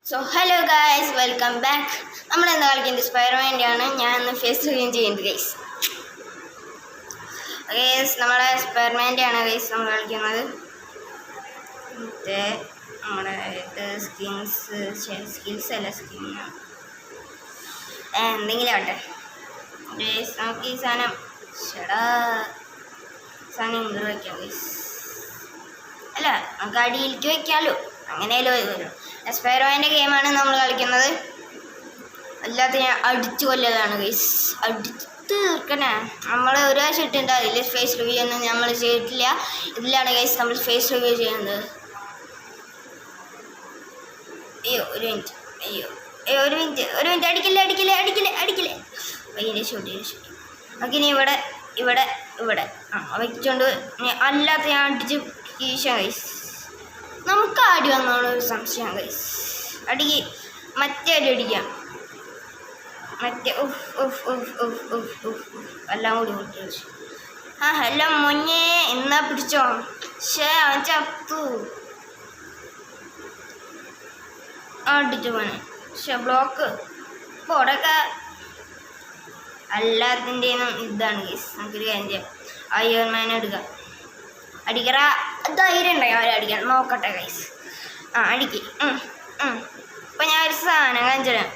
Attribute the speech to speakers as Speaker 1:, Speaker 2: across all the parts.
Speaker 1: So hello guys, welcome back. നമ്മൾ എന്താ കളിക്കുന്നത്? സ്പൈഡർമാൻ്റെ ആണ്. ഞാൻ ഇന്ന് ഫേസ് റിവ്യൂ ചെയ്യുന്നത് ഗൈസ്. നമ്മളെ സ്പൈഡർമാൻ്റെ ആണ് ഗൈസ് നമ്മൾ കളിക്കുന്നത്. നമ്മുടെ സ്കിൽസ് അല്ല, സ്കിന്നാണ്. എന്തെങ്കിലും ആവട്ടെ ഗൈസ്. നമുക്ക് ഈ സാധനം ഇങ്ങോട്ട് വയ്ക്കാം ഗൈസ്. അല്ല, നമുക്ക് അടിയിലേക്ക് വയ്ക്കാമല്ലോ, അങ്ങനെയല്ലോ വരുമല്ലോ. സ്പൈഡർമാൻ്റെ ഗെയിമാണ് നമ്മൾ കളിക്കുന്നത്. അല്ലാത്ത ഞാൻ അടിച്ചു കൊല്ലതാണ് ഗൈസ്. അടിച്ച് തീർക്കണേ. നമ്മൾ ഒരു പ്രാവശ്യം ഇട്ടുണ്ട്, അതിൽ ഫേസ് റിവ്യൂ ഒന്നും നമ്മൾ ചെയ്തിട്ടില്ല. ഇതിലാണ് ഗൈസ് നമ്മൾ ഫേസ് റിവ്യൂ ചെയ്യുന്നത്. ഒരു മിനിറ്റ് അടിക്കില്ലേ. അതിൻ്റെ ഷൂട്ട് നമുക്കിനി ഇവിടെ വയ്ക്കൊണ്ട് അല്ലാത്ത ഞാൻ അടിച്ച് കീശ ഗൈസ്. നമുക്ക് അടി വന്നാണ് ഒരു സംശയം ഗൈസ്. മറ്റേ അടി അടിക്കാം. എല്ലാം കൂടി മുട്ടി. ഹലോ മൊഞ്ഞേ, എന്നാ പിടിച്ചോ. അവൻ ചത്തു. അടിച്ചു പോനെ. ബ്ലോക്ക് പോടൊക്കെ എല്ലാത്തിൻ്റെയും ഇതാണ് ഗൈസ്. നമുക്കൊരു കാര്യം ചെയ്യാം, അയൺമാൻ എടുക്കാം. അടിക്കറ ധൈര്യം ഉണ്ടായി അവരടിക്കാൻ. നോക്കട്ടെ ഗൈസ്. അടിക്ക്. ഇപ്പം ഞാൻ ഒരു സാധനം കാണിച്ചുതരാം.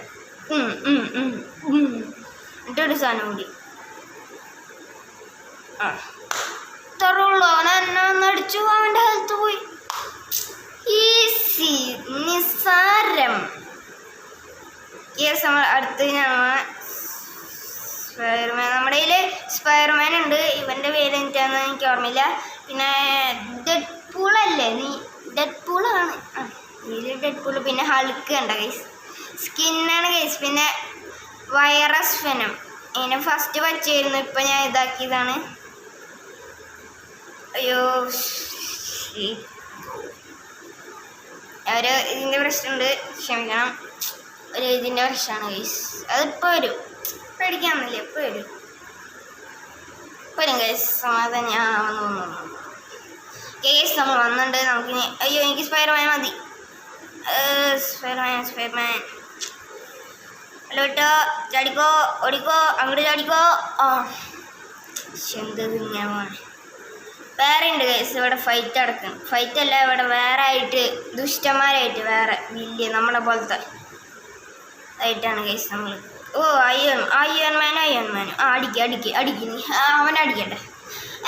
Speaker 1: എന്നിട്ടൊരു സാധനം കൂടി. ഇത്രയുള്ളൂ. എന്നെ ഒന്ന് അടിച്ചു, അവൻ്റെ ഹെൽത്ത് പോയി. ഈസി, നിസ്സാരം. നമ്മൾ അടുത്ത് സ്പൈഡർമാൻ. നമ്മുടെ കയ്യിൽ സ്പൈഡർമാൻ ഉണ്ട്. ഇവൻ്റെ പേര് എന്താണെന്ന് എനിക്ക് ഓർമ്മയില്ല. പിന്നെ ഡെഡ്പൂളല്ലേ, ഡെഡ്പൂളാണ്. ഇതിൽ ഡെഡ്പൂൾ. പിന്നെ ഹൾക്ക് ഉണ്ട് ഗൈസ്, സ്കിന്നാണ് ഗൈസ്. പിന്നെ വൈറസ് വെനം. ഇതിനെ ഫസ്റ്റ് വച്ചായിരുന്നു, ഇപ്പം ഞാൻ ഇതാക്കിയതാണ്. അയ്യോ, ഇതിൻ്റെ പ്രശ്നമുണ്ട്, ക്ഷമിക്കണം. ഇതിൻ്റെ പ്രശ്നമാണ് ഗൈസ്. അതിപ്പോൾ വരും, പേടിക്കാമെന്നില്ല, ഇപ്പോൾ വരും ഗൈസ്. സമാധാനം തോന്നുന്നു ഗൈസ്. നമ്മൾ വന്നിട്ടുണ്ട്. നമുക്കിനി എനിക്ക് സ്പൈഡർമാൻ മതി. സ്പൈഡർമാൻ ഹലോ കേട്ടോ. ചാടിക്കോ, ഓടിക്കോ, അങ്ങോട്ട് ചാടിക്കോ. എന്തത് ഞാൻ വേറെ ഉണ്ട് ഗൈസ്. ഇവിടെ ഫൈറ്റ് അടക്കണം. ഫൈറ്റല്ല, ഇവിടെ വേറെ ആയിട്ട് ദുഷ്ടന്മാരായിട്ട് വേറെ വലിയ നമ്മളെ പോലത്തെ ആയിട്ടാണ് ഗൈസ് നമ്മൾ. അയ്യൺമാൻ. അടിക്ക്. അവൻ അടിക്കട്ടെ.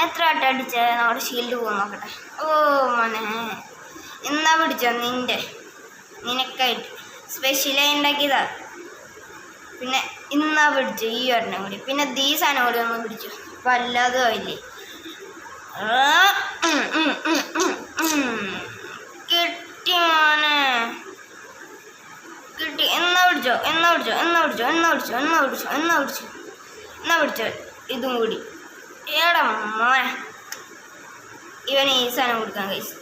Speaker 1: എത്ര വട്ടം അടിച്ചാൽ നമ്മുടെ ഷീൽഡ് പോകും നോക്കട്ടെ. മോനെ, എന്നാ പിടിച്ചോ. നിനക്കായിട്ട് സ്പെഷ്യലായി ഉണ്ടാക്കിയതാ. പിന്നെ ഇന്നാ പിടിച്ചു ഈ ഒരെണ്ണം കൂടി. പിന്നെ ഈ സാധനം കൂടി നമ്മൾ പിടിച്ചു. വല്ലാതെ ആയില്ലേ. കിട്ടി മോനെ, കിട്ടി. എന്നാ പിടിച്ചോ. ഇതും കൂടി. ഏടാ മോനെ, ഇവന് ഈ സാധനം കൊടുക്കാൻ കഴിച്ചു.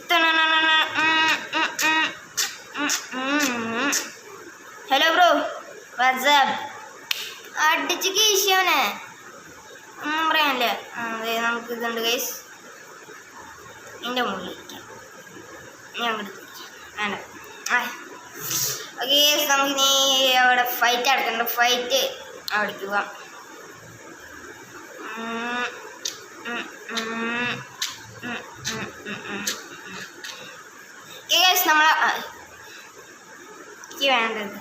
Speaker 1: Hello bro, WhatsApp. അടിച്ച് കീശവനെ ഒന്നും പറയാനില്ല. അതെ, നമുക്ക് ഇതുണ്ട് ഗൈസ്. എൻ്റെ മുകളിലിരിക്കാം. ഞാൻ വേണ്ട. ഓക്കെ, നമുക്കിനി അവിടെ ഫൈറ്റ് അടക്കണ്ട. ഫൈറ്റ് അവിടേക്ക് പോവാം. നമ്മളെ എനിക്ക് വേണ്ടത്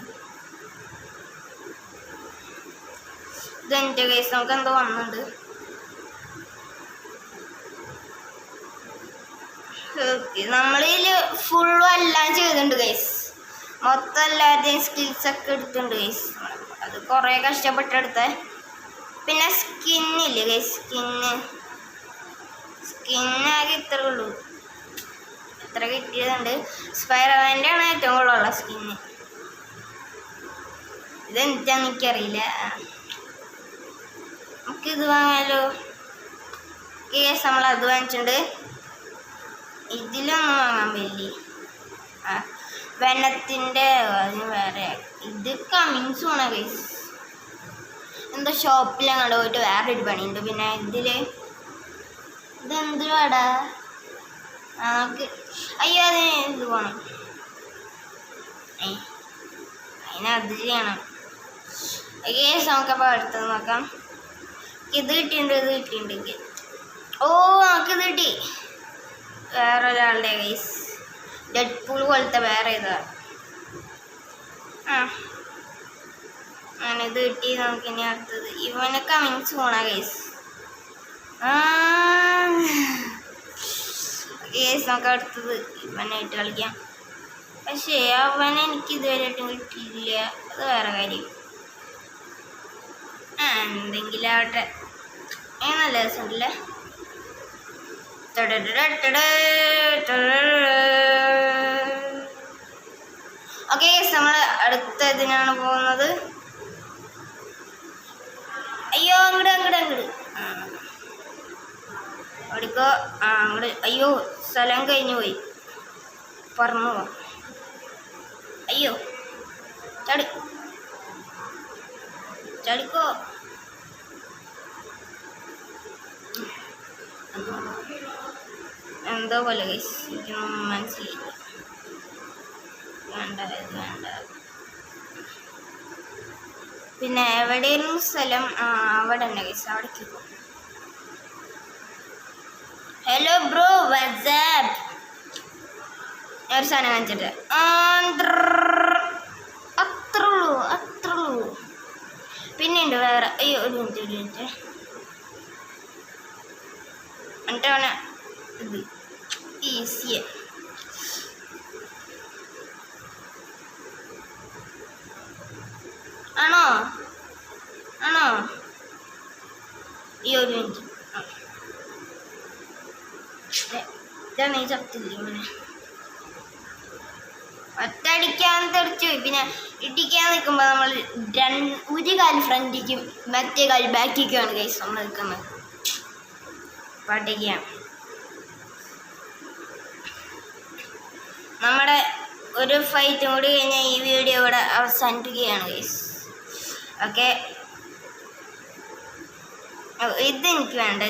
Speaker 1: ഇതെൻ്റെ കേസ്. നമുക്ക് എന്തോ വന്നുണ്ട്. നമ്മളിൽ ഫുള്ളും എല്ലാം ചെയ്തിട്ടുണ്ട് ഗൈസ്. മൊത്തം എല്ലാവരുടെയും സ്കിൽസൊക്കെ എടുത്തിട്ടുണ്ട് ഗൈസ്. അത് കുറേ കഷ്ടപ്പെട്ടെടുത്തേ. പിന്നെ സ്കിന്നില്ലേ ഗൈസ്, സ്കിന്നാകെ ഇത്ര ഉള്ളൂ. എത്ര കിട്ടിയതുണ്ട്. സ്പൈഡർമാൻ്റെ ആണ് ഏറ്റവും കൂടുതലുള്ള സ്കിന്ന്. ഇതെന്താന്ന് എനിക്കറിയില്ല. നമുക്കിത് വാങ്ങാമല്ലോ കേസ്. നമ്മളത് വാങ്ങിച്ചിട്ടുണ്ട്. ഇതിലൊന്നും വാങ്ങാൻ പറ്റില്ല. വെനത്തിൻ്റെ വേറെ. ഇത് കമ്മിങ്സ് വേണം ഗൈസ്. എന്താ ഷോപ്പിലങ്ങോട്ട് പോയിട്ട് വേറൊരു പണിയുണ്ട്. പിന്നെ ഇതെന്തുവാടാ നമുക്ക്. അത് ഇത് വേണം. ഇനി അത് ചെയ്യണം. ഗൈസ് നമുക്കപ്പോൾ അടുത്തത് നോക്കാം. ഇത് കിട്ടിയിട്ടുണ്ട്. ഓ നമുക്കിത് കിട്ടി. വേറൊരാളുടെ ഗൈസ് ഡെഡ്പൂൾ പോലത്തെ വേറെ ഇതാ. ഞാനിത് കിട്ടി. നമുക്കിനി അടുത്തത് ഇവന് കമ്മിങ് സൂണാ ഗൈസ്. ഗൈസ് നമുക്ക് അടുത്തത് ഇവനായിട്ട് കളിക്കാം. പക്ഷേ അവനെ എനിക്ക് ഇതുവരെയായിട്ടും കിട്ടിയില്ല. അത് വേറെ കാര്യം. എന്തെങ്കിലും ആവട്ടെ. നല്ല രസമുണ്ടല്ലേ. ഓക്കെ നമ്മൾ അടുത്ത ഇതിനാണ് പോകുന്നത്. അയ്യോ അങ്ങോട്ട് അവിടേക്കോ. അങ്ങോട്ട്. അയ്യോ സ്ഥലം കഴിഞ്ഞു പോയി. പറന്നു പോവാം. അയ്യോ ചടിക്കോ. എന്തോ പോലെ എനിക്കൊന്നും മനസ്സിലായില്ല. വേണ്ട. പിന്നെ എവിടെയും സ്ഥലം അവിടെ ഉണ്ട് ഗൈസ്. അവിടേക്ക് പോകും. Hello bro WhatsApp. ഞാൻ ഒരു സാധനം കാണിച്ചിട്ട് അത്രേ ഉള്ളൂ. പിന്നെയുണ്ട് വേറെ. അയ്യോ ഒരു മിനിറ്റ്. എന്നിട്ട് അവനെ ഇത് ഈസിയ. ആണോ ഈ ഒരു മിനിറ്റ്. ഇതാണ് ഈ ചത്തില്ല. ഇങ്ങനെ ഒറ്റടിക്കാൻ തെറിച്ചു പോയി. പിന്നെ ഇടിക്കാൻ നിൽക്കുമ്പോൾ നമ്മൾ ഒരു കാല് ഫ്രണ്ടിക്കും മറ്റേ കാല് ബാക്കിലേക്കാണ് കൈസ് നമ്മൾ നിൽക്കുന്നത്. പാട്ടിക്കാം. നമ്മുടെ ഒരു ഫൈറ്റും കൂടി കഴിഞ്ഞാൽ ഈ വീഡിയോ ഇവിടെ അവസാനിപ്പിക്കുകയാണ് ഗൈസ്. ഓക്കെ. ഇതെനിക്ക് വേണ്ട.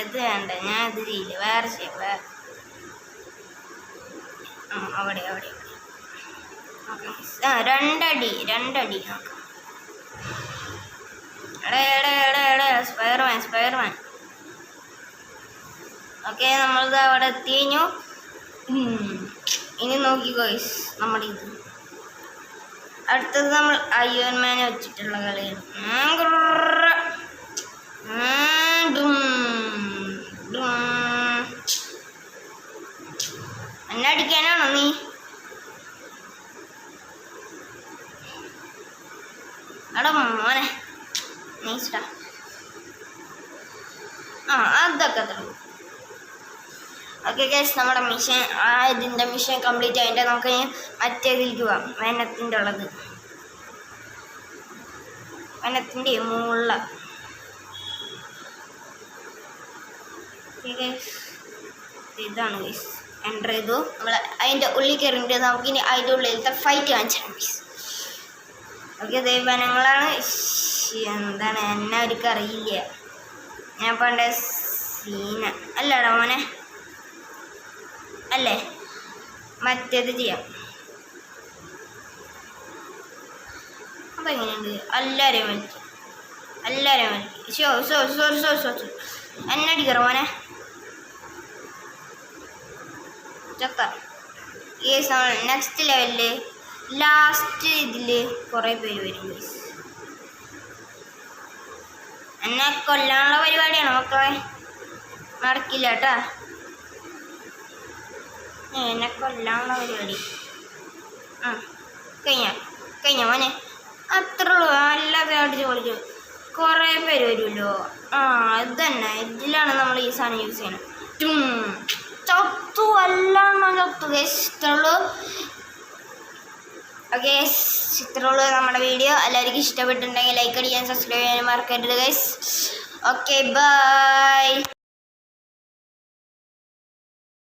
Speaker 1: ഞാൻ ഇത് ചെയ്യില്ല. വേറെ ചെയ്യാം. അവിടെ രണ്ടടി നോക്കാം. സ്പൈഡർമാൻ. ഓക്കെ നമ്മളിത് അവിടെ എത്തി കഴിഞ്ഞു. ഇനി നോക്കിക്കോ ഗൈസ്. നമ്മുടെ ഇത് അടുത്തത് നമ്മൾ അയൺ മാനെ വെച്ചിട്ടുള്ള കളിയാണ്. എന്നെ അടിക്കാനാണോ നീ? എടാ മോനെ നൈസ്ടാ. അതൊക്കെ അത്രേ. ഓക്കെ ഗൈസ് നമ്മുടെ ഇതിൻ്റെ മിഷൻ കംപ്ലീറ്റ് ആയിട്ട് നമുക്ക് മറ്റേതിലേക്ക് പോവാം. വനത്തിൻ്റെ മുകളിൽ. ഇതാണ് ഗൈസ്. എൻ്റർ ചെയ്തു. നമ്മൾ അതിൻ്റെ ഉള്ളിൽ കയറിയിട്ട് നമുക്കിനി അതിൻ്റെ ഉള്ളിലത്തെ ഫൈറ്റ് കാണിച്ചാൽ ഗൈസ്. ഓക്കെ ദൈവനങ്ങളാണ്. എന്താണ് എന്നെ അവർക്ക് അറിയില്ല. ഞാൻ പണ്ടേ സീന അല്ലടാ മോനെ. അല്ലേ മറ്റേത് ചെയ്യാം. അതെങ്ങനെയുണ്ട്? എല്ലാവരെയും വലിക്കും. സോറി എന്നെ അടിക്കറ മോനെ. ചത്ത. നെക്സ്റ്റ് ലെവലില് ലാസ്റ്റ് ഇതിൽ കുറേ പേര് വരും ഗൈസ്. എന്നെ കൊല്ലാനുള്ള പരിപാടിയാണ് മക്കളെ. നടക്കില്ല കേട്ടാ. എന്നെ കൊല്ലാനുള്ള പരിപാടി. കഴിഞ്ഞ മോനെ. അത്രേ ഉള്ളൂ. അല്ലാതെ അടിച്ച് പൊളിച്ചു. കുറേ പേര് വരുമല്ലോ. ഇത് തന്നെ. ഇതിലാണ് നമ്മൾ ഈ സാധനം യൂസ് ചെയ്യണം. ചത്തു. എല്ലാം ചത്തു ഗൈസ്. ഇത്രയുള്ളൂ. ഓക്കെ ഇത്രയുള്ളൂ നമ്മുടെ വീഡിയോ. എല്ലാവർക്കും ഇഷ്ടപ്പെട്ടിട്ടുണ്ടെങ്കിൽ ലൈക്ക് അടിക്കാൻ, സബ്സ്ക്രൈബ് ചെയ്യാൻ മറക്കരുത് ഗൈസ്. Okay bye.